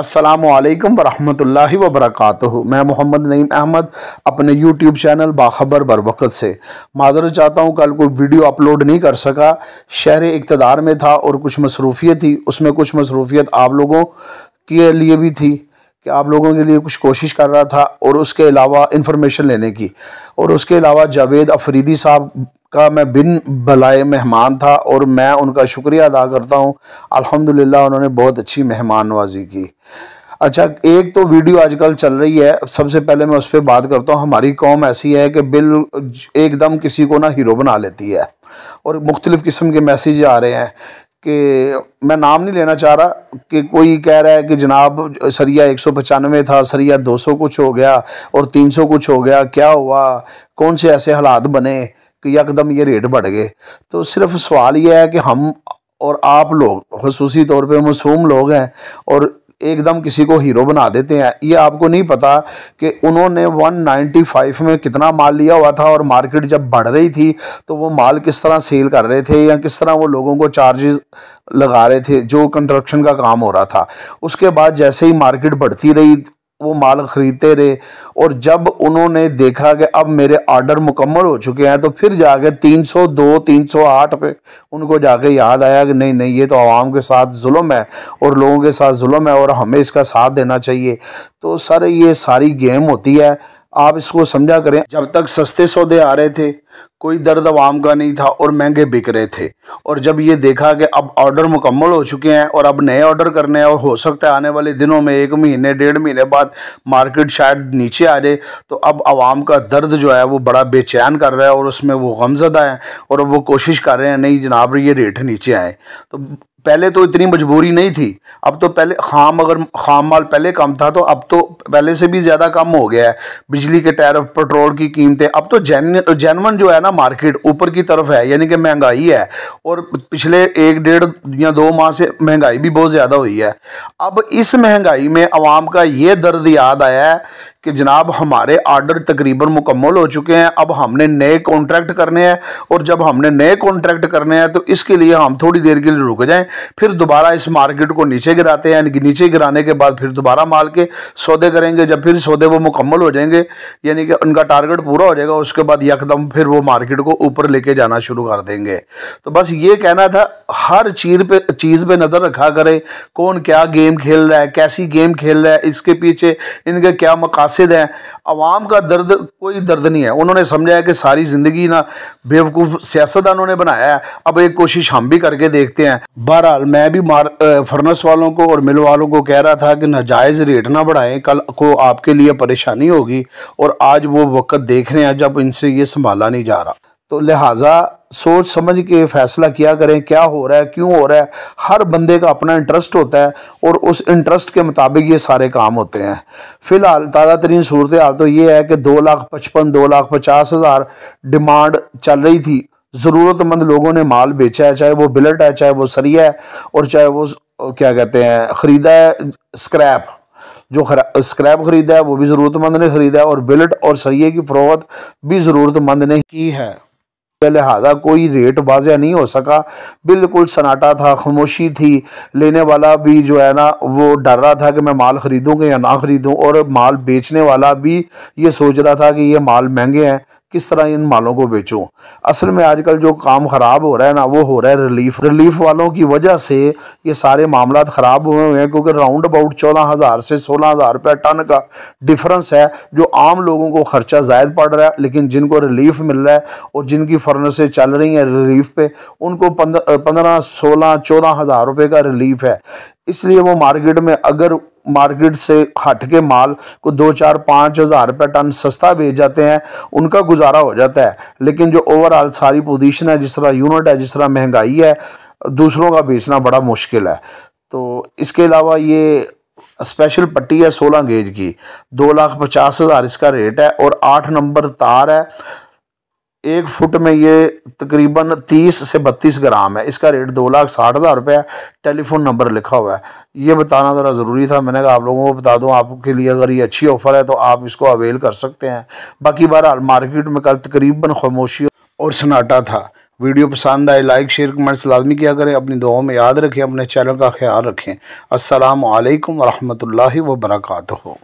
अस्सलामुअलैकुम वरहमतुल्लाहि वबरकातुहू। मैं मोहम्मद नईम अहमद अपने यूट्यूब चैनल बाखबर बरवक़्त से माज़रत चाहता हूँ। कल कोई वीडियो अपलोड नहीं कर सका, शहर इक़्तिदार में था और कुछ मसरूफ़ियत थी। उसमें कुछ मसरूफ़ियत आप लोगों के लिए भी थी कि आप लोगों के लिए कुछ कोशिश कर रहा था, और उसके अलावा इंफॉर्मेशन लेने की। और उसके अलावा जावेद अफरीदी साहब का मैं बिन भलाए मेहमान था और मैं उनका शुक्रिया अदा करता हूँ। अल्हम्दुलिल्लाह उन्होंने बहुत अच्छी मेहमान नवाजी की। अच्छा, एक तो वीडियो आजकल चल रही है, सबसे पहले मैं उस पर बात करता हूँ। हमारी कौम ऐसी है कि एकदम किसी को ना हीरो बना लेती है, और मुख्तलिफ़ किस्म के मैसेज आ रहे हैं कि मैं नाम नहीं लेना चाह रहा, कि कोई कह रहा है कि जनाब सरिया 195 था, सरिया 200 कुछ हो गया और 300 कुछ हो गया, क्या हुआ, कौन से ऐसे हालात बने कि यकदम ये रेट बढ़ गए। तो सिर्फ सवाल ये है कि हम और आप लोग ख़ुसूसी तौर पे मासूम लोग हैं और एकदम किसी को हीरो बना देते हैं। ये आपको नहीं पता कि उन्होंने 195 में कितना माल लिया हुआ था, और मार्केट जब बढ़ रही थी तो वो माल किस तरह सेल कर रहे थे, या किस तरह वो लोगों को चार्जेस लगा रहे थे जो कंस्ट्रक्शन का काम हो रहा था। उसके बाद जैसे ही मार्केट बढ़ती रही वो माल ख़रीदते रहे, और जब उन्होंने देखा कि अब मेरे ऑर्डर मुकम्मल हो चुके हैं, तो फिर जाके 302 308 पे उनको जाके याद आया कि नहीं नहीं, ये तो आवाम के साथ जुल्म है और लोगों के साथ जुल्म है और हमें इसका साथ देना चाहिए। तो सर ये सारी गेम होती है, आप इसको समझा करें। जब तक सस्ते सौदे आ रहे थे कोई दर्द अवाम का नहीं था और महंगे बिक रहे थे, और जब ये देखा कि अब ऑर्डर मुकम्मल हो चुके हैं और अब नए ऑर्डर करने हैं, और हो सकता है आने वाले दिनों में 1 महीने 1.5 महीने बाद मार्केट शायद नीचे आ जाए, तो अब आवाम का दर्द जो है वो बड़ा बेचैन कर रहा है, और उसमें वो गमज़दा है और वो कोशिश कर रहे हैं नहीं जनाब ये रेट नीचे आए। तो पहले तो इतनी मजबूरी नहीं थी, अब तो पहले अगर खाम माल पहले कम था तो अब तो पहले से भी ज़्यादा कम हो गया है। बिजली के टैरिफ, पेट्रोल की कीमतें, अब तो जेन्युइन जो है ना मार्केट ऊपर की तरफ है, यानी कि महंगाई है, और पिछले 1 डेढ़ या 2 माह से महंगाई भी बहुत ज़्यादा हुई है। अब इस महंगाई में आवाम का ये दर्द याद आया है कि जनाब हमारे ऑर्डर तकरीबन मुकम्मल हो चुके हैं, अब हमने नए कॉन्ट्रैक्ट करने हैं, और जब हमने नए कॉन्ट्रैक्ट करने हैं तो इसके लिए हम थोड़ी देर के लिए रुक जाएं, फिर दोबारा इस मार्केट को नीचे गिराते हैं। नीचे गिराने के बाद फिर दोबारा माल के सौदे करेंगे। जब फिर सौदे वो मुकम्मल हो जाएंगे, यानी कि उनका टारगेट पूरा हो जाएगा, उसके बाद यकदम फिर वो मार्केट को ऊपर लेके जाना शुरू कर देंगे। तो बस ये कहना था, हर चीज़ पे नज़र रखा करें, कौन क्या गेम खेल रहा है, कैसी गेम खेल रहा है, इसके पीछे इनके क्या मकासद हैं। अवाम का दर्द कोई दर्द नहीं है। उन्होंने समझा है कि सारी ज़िंदगी ना बेवकूफ़ सियासतदानों ने बनाया है, अब एक कोशिश हम भी करके देखते हैं। बहरहाल मैं भी फर्नेस वालों को और मिल वालों को कह रहा था कि नाजायज़ रेट ना बढ़ाएं, कल को आपके लिए परेशानी होगी, और आज वो वक्त देख रहे हैं जब इनसे ये संभाला नहीं जा रहा। तो लिहाजा सोच समझ के फ़ैसला किया करें, क्या हो रहा है, क्यों हो रहा है। हर बंदे का अपना इंटरेस्ट होता है और उस इंटरेस्ट के मुताबिक ये सारे काम होते हैं। फ़िलहाल ताज़ा तरीन सूरत हाल तो ये है कि 2,55,000 2,50,000 डिमांड चल रही थी। ज़रूरतमंद लोगों ने माल बेचा है, चाहे वो बिलट है, चाहे वो सरिया है, और चाहे वो क्या कहते हैं ख़रीदा है स्क्रैप। जो स्क्रैप ख़रीदा है वो भी ज़रूरतमंद ने ख़रीदा है, और बिलट और सरिये की फ़रोख्त भी ज़रूरतमंद ने की है। लिहाजा कोई रेट वाज़ेह नहीं हो सका, बिल्कुल सन्नाटा था, खामोशी थी। लेने वाला भी जो है ना वो डर रहा था कि मैं माल ख़रीदूँगा या ना ख़रीदूँ, और माल बेचने वाला भी ये सोच रहा था कि ये माल महंगे हैं, किस तरह इन मालों को बेचूं। असल में आजकल जो काम ख़राब हो रहा है ना, वो हो रहा है रिलीफ वालों की वजह से ये सारे मामला ख़राब हुए हुए हैं, क्योंकि राउंड अबाउट 14,000 से 16,000 रुपये टन का डिफरेंस है, जो आम लोगों को ख़र्चा ज़ायद पड़ रहा है, लेकिन जिनको रिलीफ मिल रहा है और जिनकी फर्नेसें चल रही हैं रिलीफ पे, उनको 15, 16, 14,000 रुपये का रिलीफ है। इसलिए वो मार्केट में अगर मार्केट से हट के माल को 2, 4, 5,000 रुपये टन सस्ता बेच जाते हैं, उनका गुजारा हो जाता है। लेकिन जो ओवरऑल सारी पोजीशन है, जिस तरह यूनिट है, जिस तरह महंगाई है, दूसरों का बेचना बड़ा मुश्किल है। तो इसके अलावा ये स्पेशल पट्टी है 16 गेज की, 2,50,000 इसका रेट है, और 8 नंबर तार है। 1 फुट में ये तकरीबन 30 से 32 ग्राम है। इसका रेट 2,60,000 रुपये है। टेलीफोन नंबर लिखा हुआ है। ये बताना ज़रा ज़रूरी था, मैंने कहा आप लोगों को बता दूं। आपके लिए अगर ये अच्छी ऑफ़र है तो आप इसको अवेल कर सकते हैं। बाकी बहरहाल मार्केट में कल तकरीबन खामोशी और सन्नाटा था। वीडियो पसंद आए लाइक शेयर कमेंट्स लाजमी किया करें। अपनी दुआओं में याद रखें, अपने चैनल का ख्याल रखें। अस्सलामु अलैकुम वरहमतुल्लाहि वबरकातुहू।